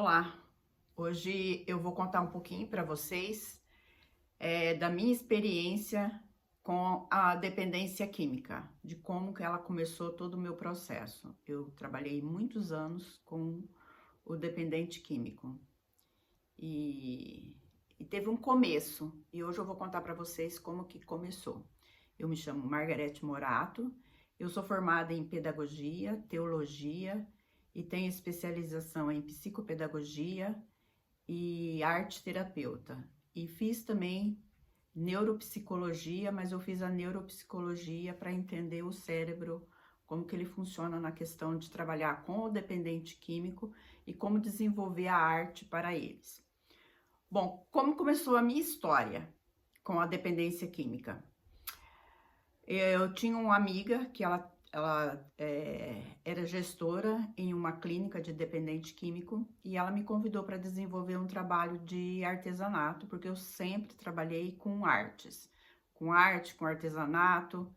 Olá, hoje eu vou contar um pouquinho para vocês da minha experiência com a dependência química, de como que ela começou todo o meu processo. Eu trabalhei muitos anos com o dependente químico e teve um começo, e hoje eu vou contar para vocês como que começou. Eu me chamo Margarete Morato, eu sou formada em pedagogia, teologia e tenho especialização em psicopedagogia e arte terapeuta. E fiz também neuropsicologia, mas eu fiz a neuropsicologia para entender o cérebro, como que ele funciona na questão de trabalhar com o dependente químico e como desenvolver a arte para eles. Bom, como começou a minha história com a dependência química? Eu tinha uma amiga que era gestora em uma clínica de dependente químico e ela me convidou para desenvolver um trabalho de artesanato, porque eu sempre trabalhei com artes, com arte, com artesanato,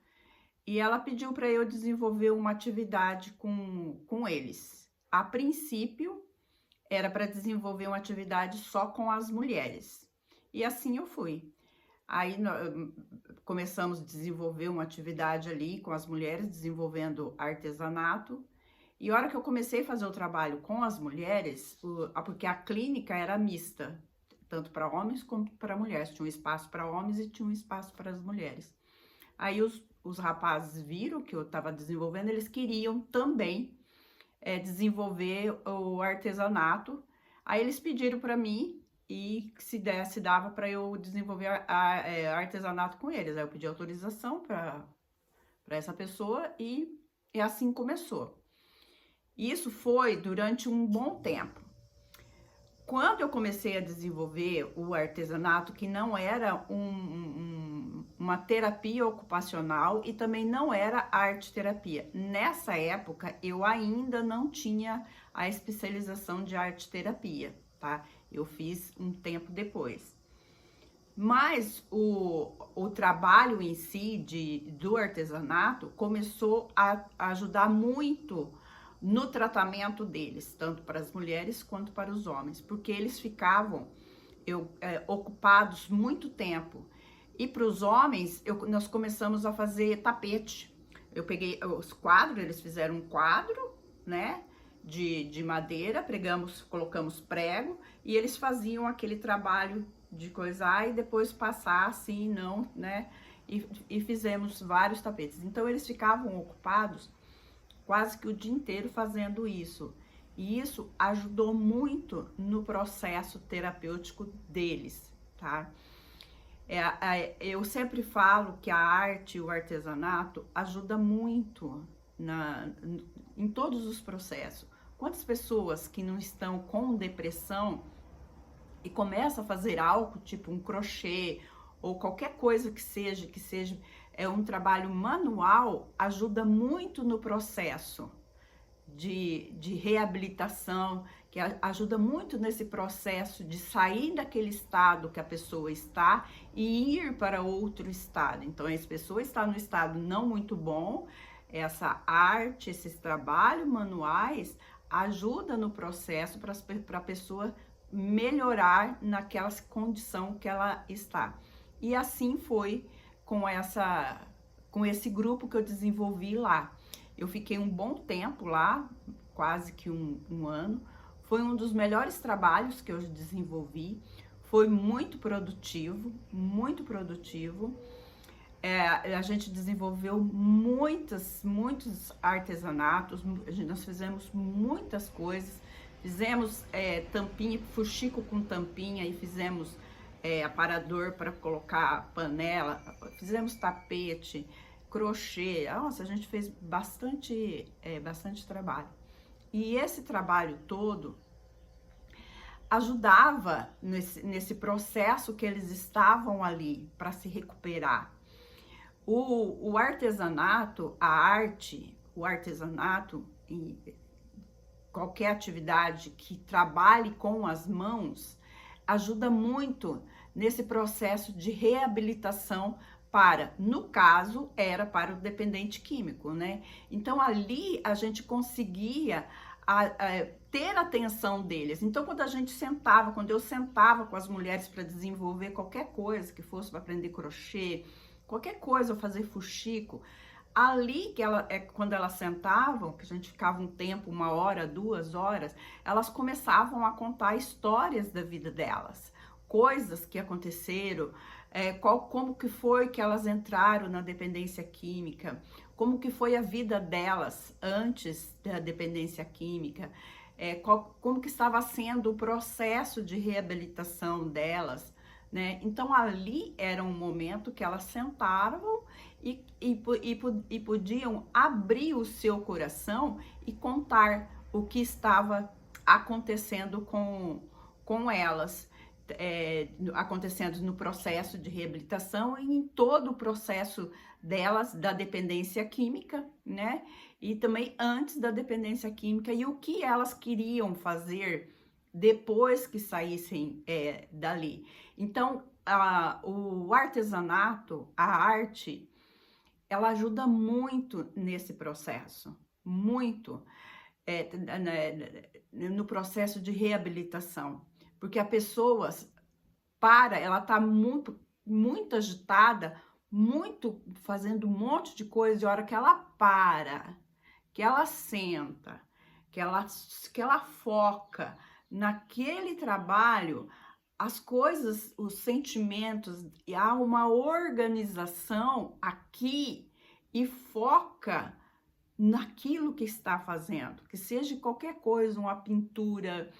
e ela pediu para eu desenvolver uma atividade com eles. A princípio, era para desenvolver uma atividade só com as mulheres, e assim eu fui. Aí começamos a desenvolver uma atividade ali com as mulheres, desenvolvendo artesanato. E a hora que eu comecei a fazer o trabalho com as mulheres, porque a clínica era mista, tanto para homens como para mulheres. Tinha um espaço para homens e tinha um espaço para as mulheres. Aí os rapazes viram que eu estava desenvolvendo, eles queriam também desenvolver o artesanato. Aí eles pediram para mim e se desse, dava para eu desenvolver artesanato com eles. Aí eu pedi autorização para essa pessoa e assim começou. Isso foi durante um bom tempo. Quando eu comecei a desenvolver o artesanato, que não era uma terapia ocupacional e também não era arte terapia. Nessa época, eu ainda não tinha a especialização de arte terapia, tá? Eu fiz um tempo depois. Mas o trabalho em si do artesanato começou a ajudar muito no tratamento deles, tanto para as mulheres quanto para os homens, porque eles ficavam ocupados muito tempo. E para os homens, nós começamos a fazer tapete. Eu peguei os quadros, eles fizeram um quadro, né, de madeira, colocamos prego, e eles faziam aquele trabalho de coisar e depois passar assim, não, né, e fizemos vários tapetes. Então, eles ficavam ocupados quase que o dia inteiro fazendo isso. E isso ajudou muito no processo terapêutico deles, tá? Eu sempre falo que a arte e o artesanato ajuda muito em todos os processos. Quantas pessoas que não estão com depressão e começam a fazer algo, tipo um crochê ou qualquer coisa que seja um trabalho manual, ajuda muito no processo de reabilitação, que ajuda muito nesse processo de sair daquele estado que a pessoa está e ir para outro estado. Então, essa pessoa está no estado não muito bom, essa arte, esses trabalhos manuais ajuda no processo para a pessoa melhorar naquela condição que ela está. E assim foi com esse grupo que eu desenvolvi lá. Eu fiquei um bom tempo lá, quase que um ano. Foi um dos melhores trabalhos que eu desenvolvi. Foi muito produtivo, muito produtivo. A gente desenvolveu muitos artesanatos, nós fizemos muitas coisas. Fizemos tampinha, fuxico com tampinha e fizemos aparador para colocar panela, fizemos tapete, crochê. Nossa, a gente fez bastante trabalho. E esse trabalho todo ajudava nesse processo que eles estavam ali para se recuperar. O artesanato, a arte, o artesanato e qualquer atividade que trabalhe com as mãos ajuda muito nesse processo de reabilitação no caso, era para o dependente químico, né? Então, ali a gente conseguia ter a atenção deles. Então, quando eu sentava com as mulheres para desenvolver qualquer coisa que fosse para aprender crochê, qualquer coisa, ou fazer fuxico, ali quando elas sentavam, que a gente ficava um tempo, 1 hora, 2 horas, elas começavam a contar histórias da vida delas, coisas que aconteceram, como que foi que elas entraram na dependência química, como que foi a vida delas antes da dependência química, como que estava sendo o processo de reabilitação delas, né? Então ali era um momento que elas sentavam e podiam abrir o seu coração e contar o que estava acontecendo com elas, acontecendo no processo de reabilitação e em todo o processo delas da dependência química, né? E também antes da dependência química e o que elas queriam fazer depois que saíssem dali. Então, o artesanato, a arte, ela ajuda muito nesse processo, muito no processo de reabilitação, porque a pessoa ela tá muito agitada, muito fazendo um monte de coisa, e a hora que ela para, que ela senta, que ela foca naquele trabalho, as coisas, os sentimentos, e há uma organização aqui e foca naquilo que está fazendo, que seja qualquer coisa, uma pintura,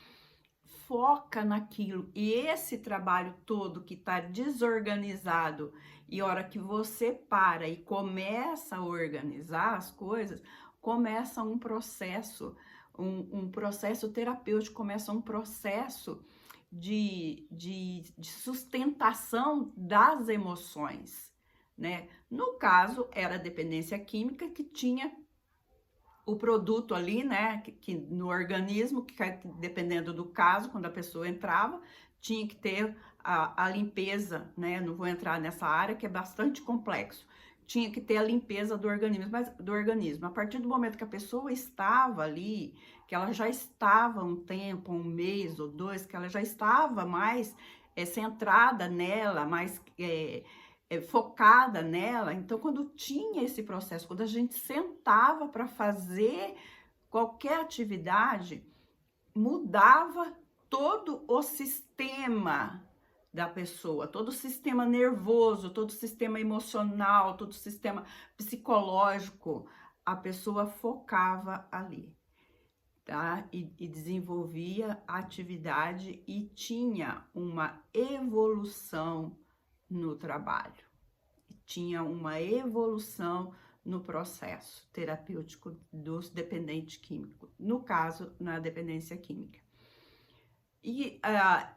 foca naquilo. E esse trabalho todo que está desorganizado, e a hora que você para e começa a organizar as coisas, começa um processo, um processo terapêutico, começa um processo de sustentação das emoções, né? No caso, era a dependência química que tinha o produto ali, né, que no organismo, que dependendo do caso, quando a pessoa entrava, tinha que ter a limpeza, né, não vou entrar nessa área que é bastante complexo, tinha que ter a limpeza do organismo, a partir do momento que a pessoa estava ali, que ela já estava um tempo, 1 mês ou 2, que ela já estava mais centrada nela, mais focada nela. Então, quando tinha esse processo, quando a gente sentava para fazer qualquer atividade, mudava todo o sistema da pessoa, todo o sistema nervoso, todo o sistema emocional, todo o sistema psicológico, a pessoa focava ali, tá? E desenvolvia a atividade e tinha uma evolução no trabalho, tinha uma evolução no processo terapêutico dos dependentes químicos, no caso, na dependência química. E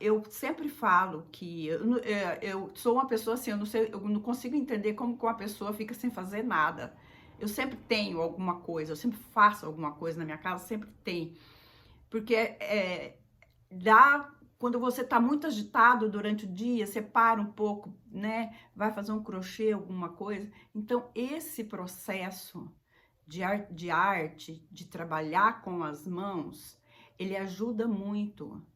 eu sempre falo que eu sou uma pessoa assim, eu não consigo entender como que uma pessoa fica sem fazer nada. Eu sempre tenho alguma coisa, eu sempre faço alguma coisa na minha casa, sempre tem. Porque quando você está muito agitado durante o dia, você para um pouco, né? Vai fazer um crochê, alguma coisa. Então, esse processo de arte, de trabalhar com as mãos, ele ajuda muito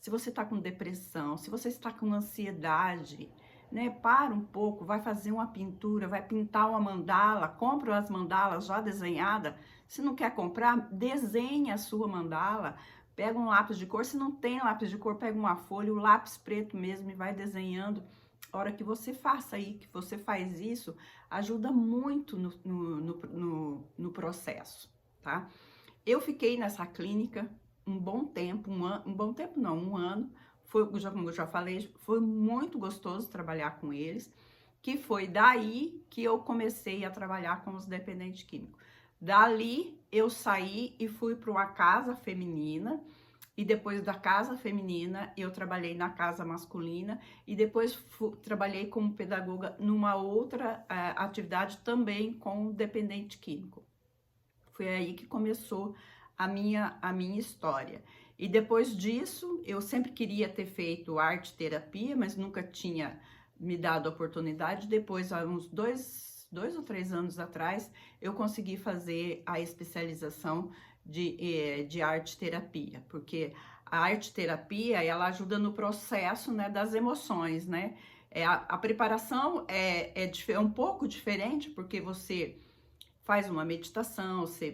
se você está com depressão, se você está com ansiedade, né? Para um pouco, vai fazer uma pintura, vai pintar uma mandala, compra as mandalas já desenhadas. Se não quer comprar, desenhe a sua mandala, pega um lápis de cor, se não tem lápis de cor, pega uma folha, o lápis preto mesmo e vai desenhando. A hora que você faça aí, que você faz isso, ajuda muito no processo, tá? Eu fiquei nessa clínica um bom tempo, um ano, como eu já falei, foi muito gostoso trabalhar com eles, que foi daí que eu comecei a trabalhar com os dependentes químicos. Dali eu saí e fui para uma casa feminina, e depois da casa feminina eu trabalhei na casa masculina, e depois trabalhei como pedagoga numa outra atividade também com dependente químico. Foi aí que começou a minha história. E depois disso, eu sempre queria ter feito arte terapia, mas nunca tinha me dado a oportunidade. Depois, há uns 2 ou 3 anos atrás, eu consegui fazer a especialização de arte-terapia, porque a arte-terapia, ela ajuda no processo, né, das emoções, né? A preparação é um pouco diferente, porque você faz uma meditação, você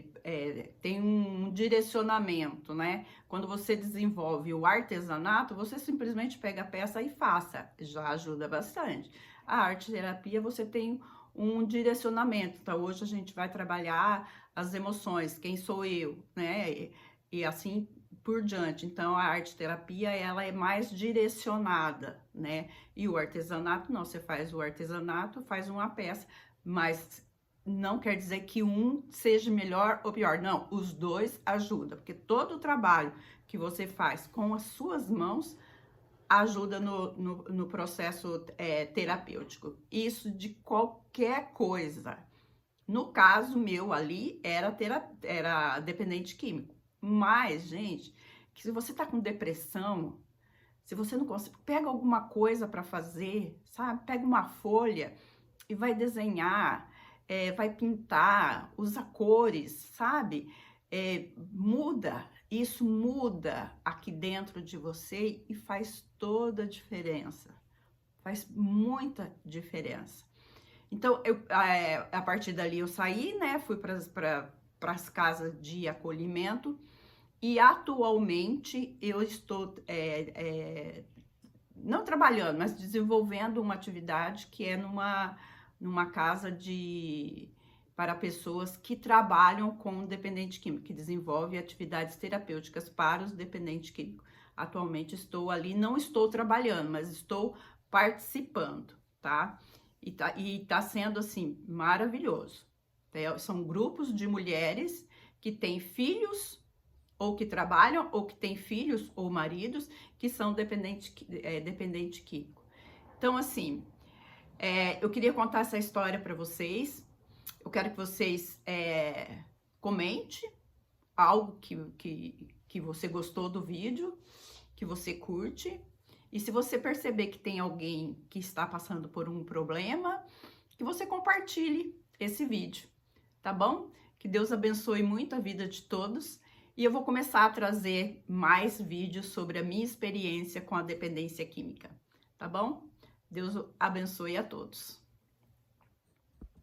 tem um direcionamento, né? Quando você desenvolve o artesanato, você simplesmente pega a peça e faça, já ajuda bastante. A arte-terapia, você tem um direcionamento. Então, hoje a gente vai trabalhar as emoções, quem sou eu, né? E assim por diante. Então, a arte-terapia, ela é mais direcionada, né? E o artesanato, não, você faz o artesanato, faz uma peça, mas não quer dizer que um seja melhor ou pior, não, os dois ajudam, porque todo o trabalho que você faz com as suas mãos ajuda no processo terapêutico. Isso de qualquer coisa. No caso meu ali, era dependente químico. Mas, gente, que se você tá com depressão, se você não consegue, pega alguma coisa para fazer, sabe? Pega uma folha e vai desenhar, vai pintar, usa cores, sabe? Isso muda aqui dentro de você e faz toda a diferença. Faz muita diferença. Então, a partir dali eu saí, né? Fui para as casas de acolhimento e atualmente eu estou não trabalhando, mas desenvolvendo uma atividade que é numa casa para pessoas que trabalham com dependente químico, que desenvolve atividades terapêuticas para os dependentes químicos. Atualmente estou ali, não estou trabalhando, mas estou participando, tá? E tá sendo, assim, maravilhoso. São grupos de mulheres que têm filhos ou que trabalham, ou que têm filhos ou maridos que são dependente químico. Então, assim, eu queria contar essa história para vocês. Eu quero que vocês comente algo que você gostou do vídeo, que você curte. E se você perceber que tem alguém que está passando por um problema, que você compartilhe esse vídeo, tá bom? Que Deus abençoe muito a vida de todos. E eu vou começar a trazer mais vídeos sobre a minha experiência com a dependência química, tá bom? Deus abençoe a todos.